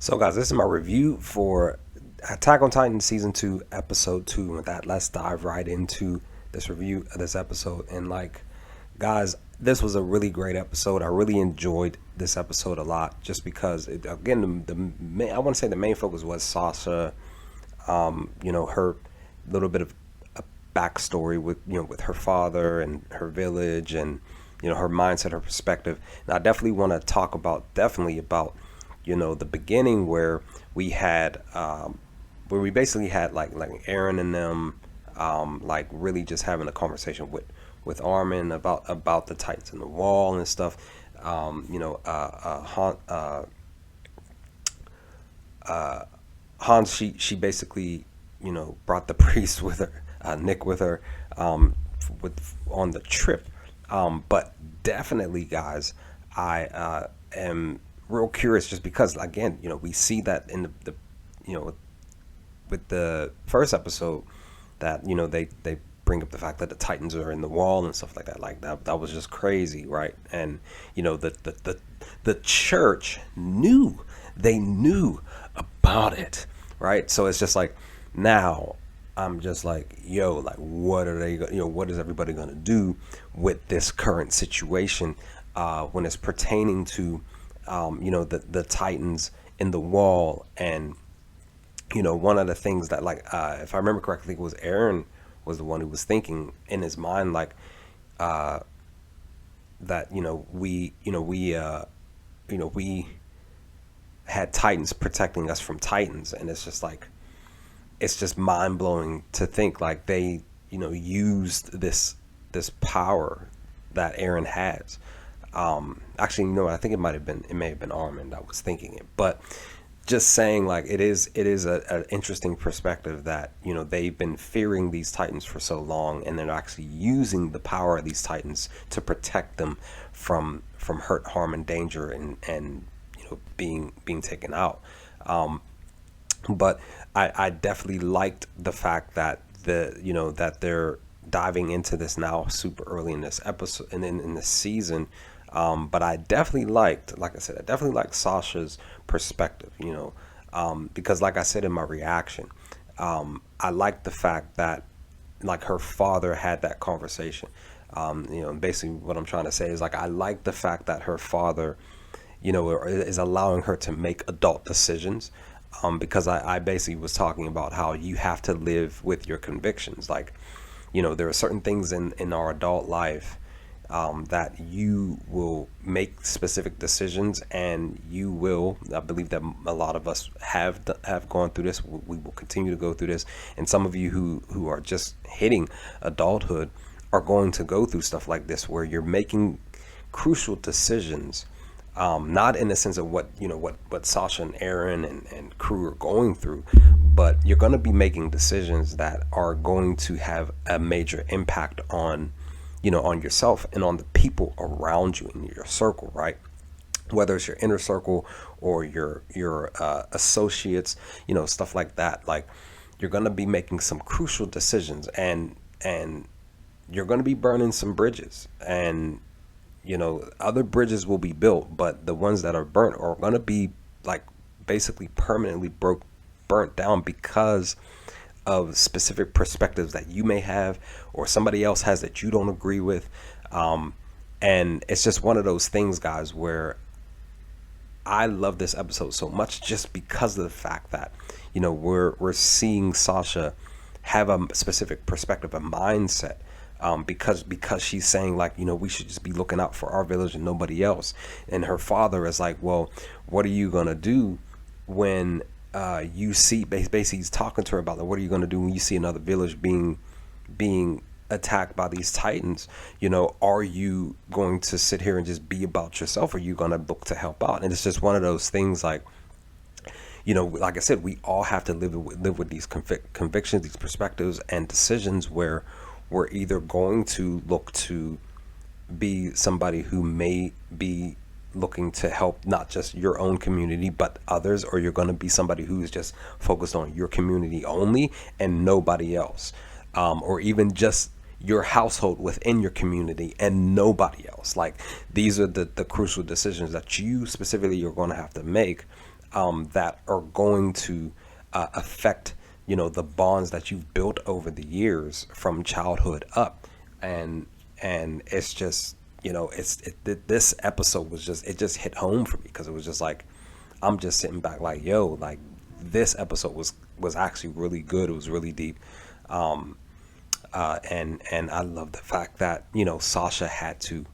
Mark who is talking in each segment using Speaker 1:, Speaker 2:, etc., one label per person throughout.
Speaker 1: So, guys, this is my review for Attack on Titan Season 2, Episode 2. And with that, let's dive right into this review of this episode. And, guys, this was a really great episode. I really enjoyed this episode a lot just because, I want to say the main focus was Sasha, her little bit of a backstory with her father and her village and, her mindset, her perspective. And I definitely want to talk about the beginning where we had where we basically had like Eren and them really just having a conversation with Armin about the Titans in the wall and stuff. Hans, she basically brought the priest with her, Nick with her, on the trip. But definitely, guys, I am real curious just because, again, we see that in the with the first episode that they bring up the fact that the Titans are in the wall and stuff like that. That was just crazy, right? And the church knew about it, right? So it's just like, now I'm just like, what are they what is everybody gonna do with this current situation when it's pertaining to the Titans in the wall? And one of the things that, if I remember correctly, it was Eren was the one who was thinking in his mind, that we had Titans protecting us from Titans. And it's just mind blowing to think they used this power that Eren has. Actually, I think it may have been Armin that was thinking it, but just saying, it is an interesting perspective that they've been fearing these Titans for so long, and they're actually using the power of these Titans to protect them from hurt, harm, and danger, and being taken out. But I definitely liked the fact that that they're diving into this now super early in this episode and in this season. But I definitely liked, Sasha's perspective, because like I said in my reaction, I liked the fact that her father had that conversation. Basically what I'm trying to say is I like the fact that her father, is allowing her to make adult decisions. Because I basically was talking about how you have to live with your convictions. There are certain things in our adult life that you will make specific decisions, and you will. I believe that a lot of us have gone through this. We will continue to go through this, and some of you who are just hitting adulthood are going to go through stuff like this, where you're making crucial decisions. Not in the sense of what Sasha and Eren and crew are going through, but you're going to be making decisions that are going to have a major impact on on yourself and on the people around you in your circle, right? Whether it's your inner circle or your associates, stuff like that. You're going to be making some crucial decisions, and you're going to be burning some bridges, and other bridges will be built, but the ones that are burnt are going to be basically permanently burnt down because of specific perspectives that you may have or somebody else has that you don't agree with. And it's just one of those things, guys, where I love this episode so much just because of the fact that we're seeing Sasha have a specific perspective, a mindset, because she's saying we should just be looking out for our village and nobody else. And her father is well, what are you gonna do when you see, basically he's talking to her about what are you gonna do when you see another village being attacked by these Titans? Are you going to sit here and just be about yourself, or are you gonna look to help out? And it's just one of those things, like I said, we all have to live with these convictions, these perspectives and decisions, where we're either going to look to be somebody who may be looking to help not just your own community but others, or you're going to be somebody who's just focused on your community only and nobody else, or even just your household within your community and nobody else. These are the crucial decisions that you specifically are going to have to make, that are going to affect, you know, the bonds that you've built over the years from childhood up. And it's just, you know, this episode was just, it just hit home for me, because it was just like, I'm just sitting back like, yo, like, this episode was actually really good. It was really deep. And I love the fact that, you know, Sasha had to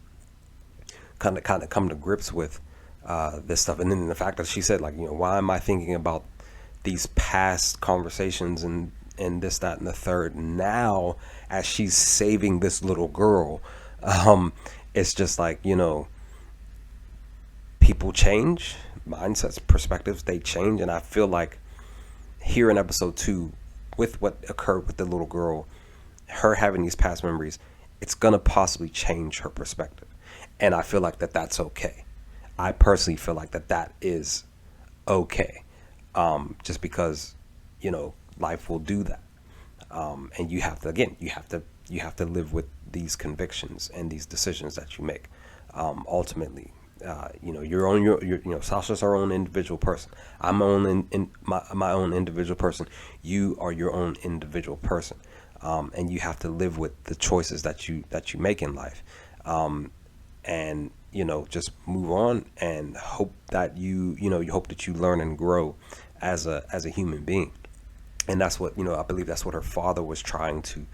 Speaker 1: kind of come to grips with this stuff. And then the fact that she said, like, you know, why am I thinking about these past conversations and this, that, and the third now, as she's saving this little girl. It's just like, you know, people change, mindsets, perspectives, they change. And I feel like here in episode 2, with what occurred with the little girl, her having these past memories, it's gonna possibly change her perspective. And I feel like that's okay. I personally feel like that is okay. Just because, you know, life will do that. And you have to, again, you have to live with these convictions and these decisions that you make. Ultimately, you know, you know, Sasha's her own individual person. I'm my own individual person. You are your own individual person. And you have to live with the choices that you make in life. And, you know, just move on and hope that you hope that you learn and grow as a human being. And that's what, you know, I believe that's what her father was trying to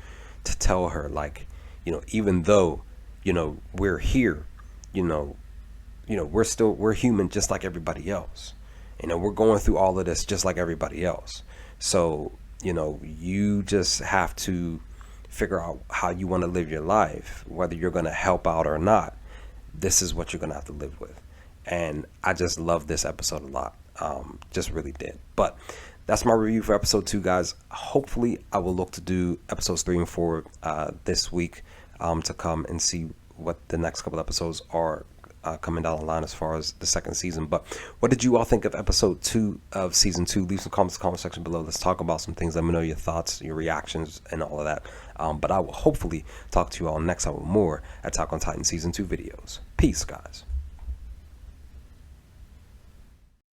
Speaker 1: tell her. Like, you know, even though, you know, we're here, you know, we're human just like everybody else. You know, we're going through all of this just like everybody else. So, you know, you just have to figure out how you want to live your life, whether you're going to help out or not. This is what you're going to have to live with. And I just love this episode a lot. Just really did. But that's my review for episode 2, guys. Hopefully I will look to do episodes 3 and 4 this week, to come and see what the next couple episodes are coming down the line as far as the second season. But what did you all think of episode 2 of season 2? Leave some comments in the comment section below. Let's talk about some things. Let me know your thoughts, your reactions, and all of that. But I will hopefully talk to you all next time with more Attack on Titan season 2 videos. Peace, guys.